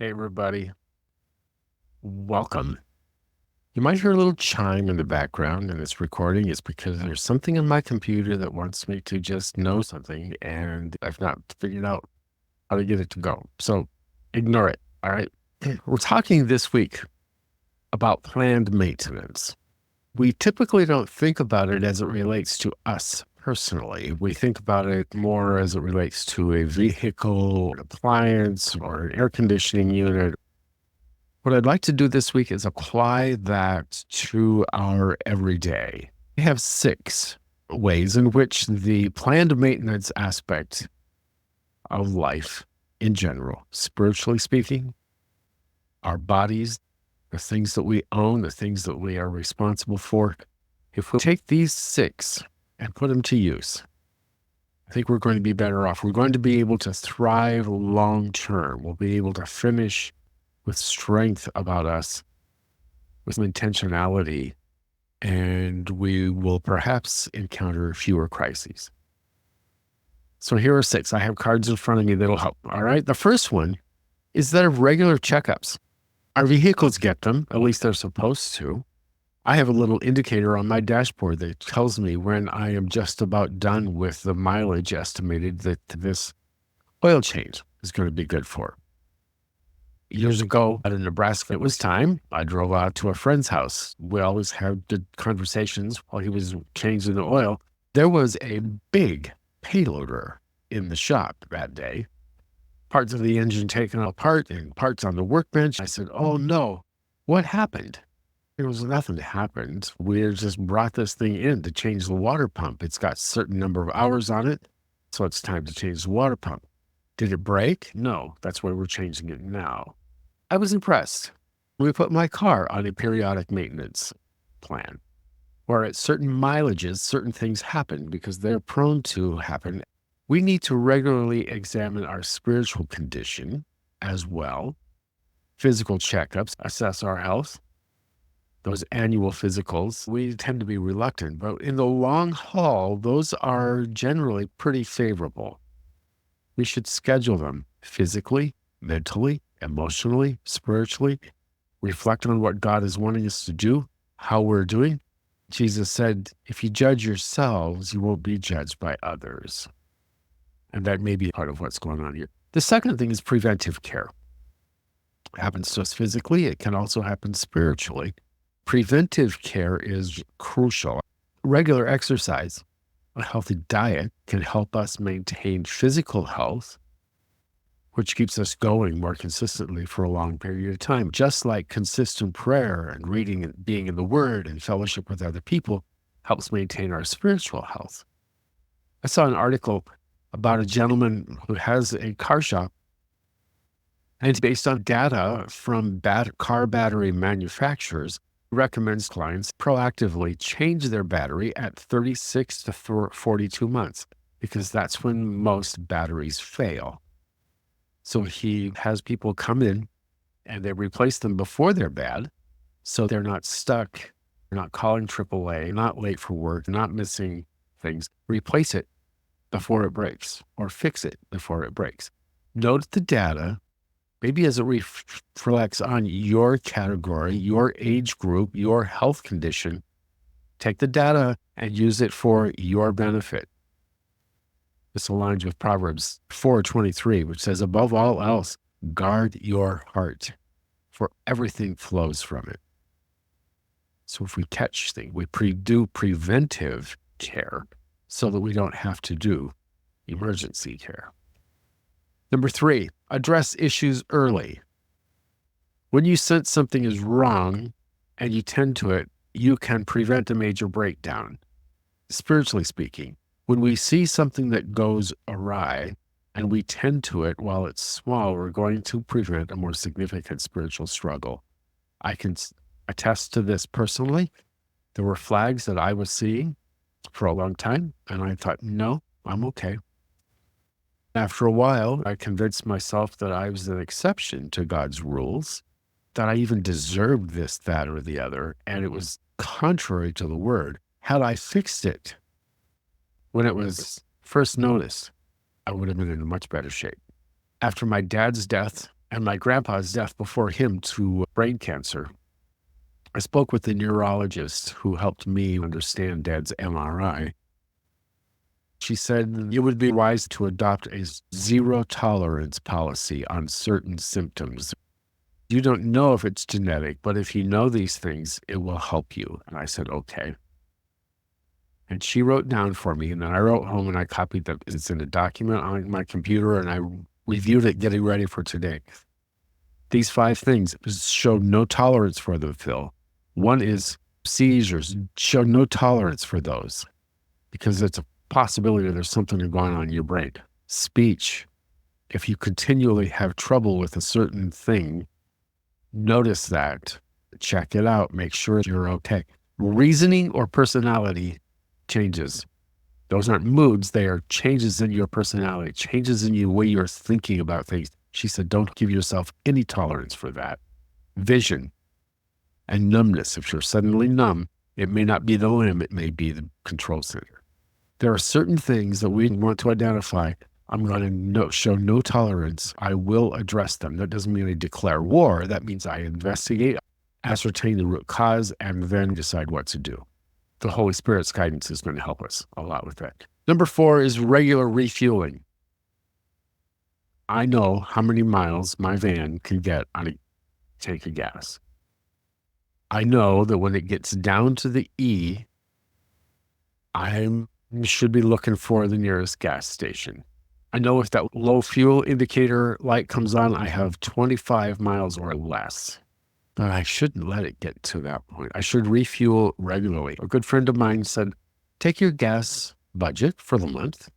Hey, everybody. Welcome. You might hear a little chime in the background in this recording. It's because there's something on my computer that wants me to just know something, and I've not figured out how to get it to go. So ignore it. All right. We're talking this week about planned maintenance. We typically don't think about it as it relates to us personally. We think about it more as it relates to a vehicle, an appliance, or an air conditioning unit. What I'd like to do this week is apply that to our everyday. We have 6 ways in which the planned maintenance aspect of life in general, spiritually speaking, our bodies, the things that we own, the things that we are responsible for. If we take these 6 and put them to use, I think we're going to be better off. We're going to be able to thrive long term. We'll be able to finish with strength about us, with some intentionality, and we will perhaps encounter fewer crises. So here are 6. I have cards in front of me that'll help. All right. The first one is that of regular checkups. Our vehicles get them, at least they're supposed to. I have a little indicator on my dashboard that tells me when I am just about done with the mileage estimated that this oil change is going to be good for. Years ago out in Nebraska, it was time. I drove out to a friend's house. We always had good conversations while he was changing the oil. There was a big payloader in the shop that day, parts of the engine taken apart and parts on the workbench. I said, "Oh no, what happened?" There was nothing that happened. We just brought this thing in to change the water pump. It's got a certain number of hours on it, so it's time to change the water pump. Did it break? No, that's why we're changing it now. I was impressed. We put my car on a periodic maintenance plan where at certain mileages, certain things happen because they're prone to happen. We need to regularly examine our spiritual condition as well. Physical checkups, assess our health. Those annual physicals, we tend to be reluctant, but in the long haul, those are generally pretty favorable. We should schedule them physically, mentally, emotionally, spiritually, reflect on what God is wanting us to do, how we're doing. Jesus said, if you judge yourselves, you won't be judged by others. And that may be part of what's going on here. The second thing is preventive care. It happens to us physically, it can also happen spiritually. Preventive care is crucial. Regular exercise, a healthy diet can help us maintain physical health, which keeps us going more consistently for a long period of time. Just like consistent prayer and reading and being in the Word and fellowship with other people helps maintain our spiritual health. I saw an article about a gentleman who has a car shop, and it's based on data from car battery manufacturers, recommends clients proactively change their battery at 36 to 42 months because that's when most batteries fail. So he has people come in and they replace them before they're bad. So they're not stuck. They're not calling AAA, not late for work, not missing things. Replace it before it breaks or fix it before it breaks. Note the data, maybe as it reflects on your category, your age group, your health condition. Take the data and use it for your benefit. This aligns with Proverbs 4:23, which says, above all else, guard your heart, for everything flows from it. So if we catch things, we do preventive care so that we don't have to do emergency care. Number 3, address issues early. When you sense something is wrong and you tend to it, you can prevent a major breakdown. Spiritually speaking, when we see something that goes awry and we tend to it while it's small, we're going to prevent a more significant spiritual struggle. I can attest to this personally. There were flags that I was seeing for a long time, and I thought, no, I'm okay. After a while, I convinced myself that I was an exception to God's rules, that I even deserved this, that, or the other, and it was contrary to the word. Had I fixed it when it was first noticed, I would have been in a much better shape. After my dad's death, and my grandpa's death before him to brain cancer. I spoke with the neurologist who helped me understand Dad's MRI. She said it would be wise to adopt a zero tolerance policy on certain symptoms. You don't know if it's genetic, but if you know these things, it will help you. And I said, okay. And she wrote down for me, and then I wrote home and I copied that. It's in a document on my computer, and I reviewed it getting ready for today. These 5 things show no tolerance for them, Phil. One is seizures. Show no tolerance for those because it's a possibility there's something going on in your brain. Speech. If you continually have trouble with a certain thing, notice that. Check it out. Make sure you're okay. Reasoning or personality changes. Those aren't moods. They are changes in your personality, changes in the way you're thinking about things. She said, don't give yourself any tolerance for that. Vision and numbness. If you're suddenly numb, it may not be the limb, it may be the control center. There are certain things that we want to identify. I'm going to show no tolerance. I will address them. That doesn't mean I declare war. That means I investigate, ascertain the root cause, and then decide what to do. The Holy Spirit's guidance is going to help us a lot with that. Number 4 is regular refueling. I know how many miles my van can get on a tank of gas. I know that when it gets down to the E, I should be looking for the nearest gas station. I know if that low fuel indicator light comes on, I have 25 miles or less. But I shouldn't let it get to that point. I should refuel regularly. A good friend of mine said, take your gas budget for the month,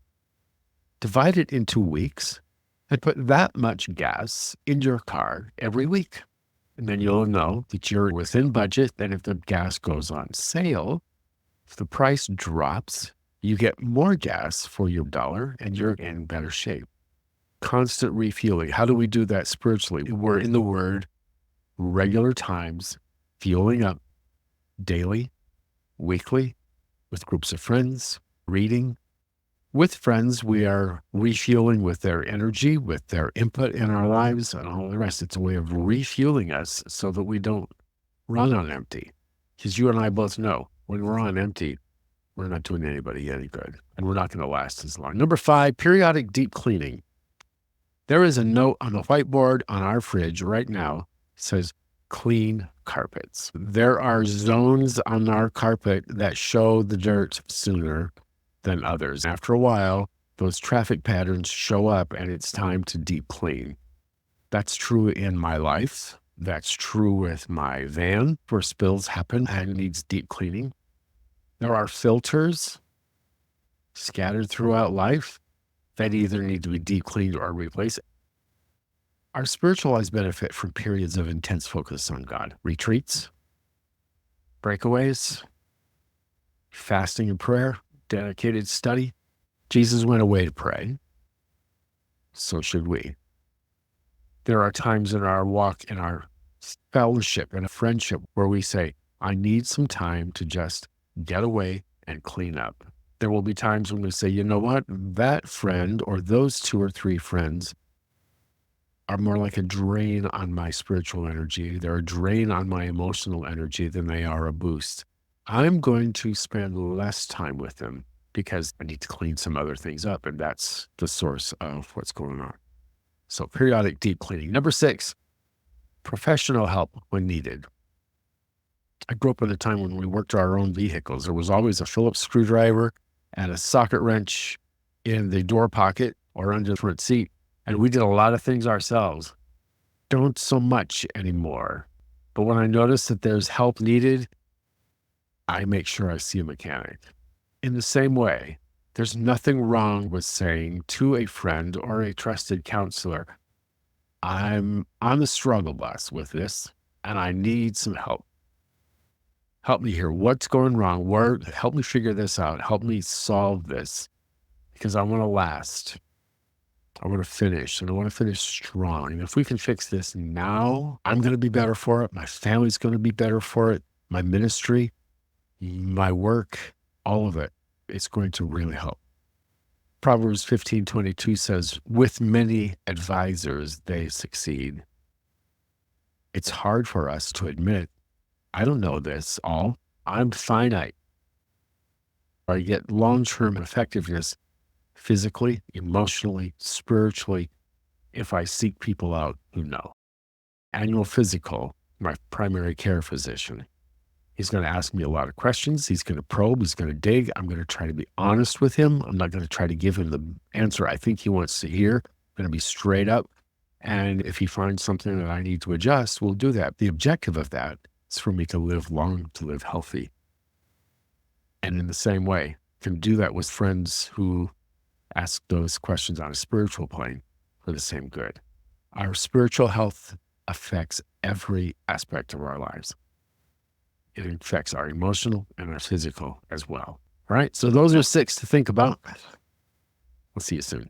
divide it into weeks, and put that much gas in your car every week. And then you'll know that you're within budget. Then if the gas goes on sale, if the price drops, you get more gas for your dollar and you're in better shape. Constant refueling. How do we do that spiritually? We're in the Word, regular times, fueling up daily, weekly, with groups of friends, reading. With friends, we are refueling with their energy, with their input in our lives, and all the rest. It's a way of refueling us so that we don't run on empty. Because you and I both know when we're on empty, we're not doing anybody any good, and we're not going to last as long. Number 5, periodic deep cleaning. There is a note on the whiteboard on our fridge right now. It says, clean carpets. There are zones on our carpet that show the dirt sooner than others. After a while, those traffic patterns show up and it's time to deep clean. That's true in my life. That's true with my van where spills happen and needs deep cleaning. There are filters scattered throughout life that either need to be deep cleaned or replaced. Our spiritual lives benefit from periods of intense focus on God. Retreats, breakaways, fasting and prayer, dedicated study. Jesus went away to pray. So should we. There are times in our walk, in our fellowship, in a friendship where we say, I need some time to just get away and clean up. There will be times when we say, you know what, that friend or those 2 or 3 friends are more like a drain on my spiritual energy. They're a drain on my emotional energy than they are a boost. I'm going to spend less time with them because I need to clean some other things up, and that's the source of what's going on. So periodic deep cleaning. Number 6, professional help when needed. I grew up at a time when we worked our own vehicles. There was always a Phillips screwdriver and a socket wrench in the door pocket or under the front seat. And we did a lot of things ourselves. Don't so much anymore. But when I notice that there's help needed, I make sure I see a mechanic. In the same way, there's nothing wrong with saying to a friend or a trusted counselor, I'm on the struggle bus with this and I need some help. Help me here. What's going wrong? Help me figure this out. Help me solve this because I want to last. I want to finish, and I want to finish strong. And if we can fix this now, I'm going to be better for it. My family's going to be better for it. My ministry, my work, all of it. It's going to really help. Proverbs 15:22 says, with many advisors, they succeed. It's hard for us to admit, I don't know this all. I'm finite. I get long-term effectiveness physically, emotionally, spiritually, if I seek people out who know. Annual physical, my primary care physician. He's going to ask me a lot of questions. He's going to probe. He's going to dig. I'm going to try to be honest with him. I'm not going to try to give him the answer I think he wants to hear. I'm going to be straight up. And if he finds something that I need to adjust, we'll do that. The objective of that is for me to live long, to live healthy. And in the same way, can do that with friends who ask those questions on a spiritual plane for the same good. Our spiritual health affects every aspect of our lives. It affects our emotional and our physical as well. All right. So those are 6 to think about. We'll see you soon.